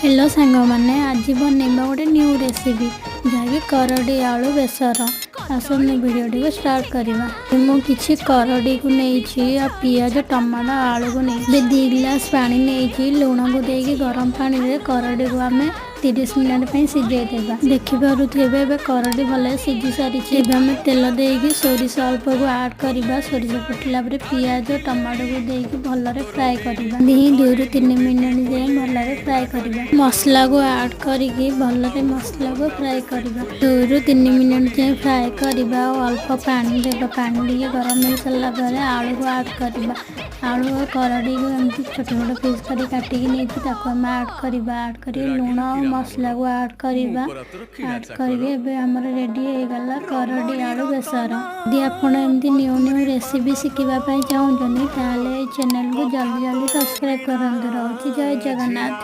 Hello सांग मैंने आज बनवा गोटे न्यू रेसिपी जहाँकि करडी आलू बेसर आसने भिडियोटी को स्टार्ट करवा। मुझे करडी को नहीं आ पियाज टमाटो आलू को नहीं 2 गिलास पानी नहीं लुण को देकी गरम पानी में करडी को आम 30 मिनट सिझेदेवा। देखिपे करडी भल सिझी सारी आम तेल देकी सोरिष अल्प को आड करवा। सोरिष फुटला पियाज टमाटो को देकी भलरे फ्राए करवा। 2 ରୁ 3 मिनट जाए भलरे फ्राए करवा। मसला को आड करके भलरे मसला को फ्राए करवा। 2 ରୁ 3 मिनट जाए फ्राए करवा। अल्प पानी देवा। पानी टे गरम हो सारा पर आलू को आड करवा। आलू और करडी को एमती छोट छोट पीस कर काटिकी नहीं आम आड करवा। आड कर लुण मसला को आड करवा। आड करके आमर रेडी हो गला करडी आलू बेसर। यदि आपड़ एमती न्यू न्यू रेसिपी शिखापी चाहते चैनल को जल्दी जल्दी सब्सक्राइब करते। रही जय जगन्नाथ।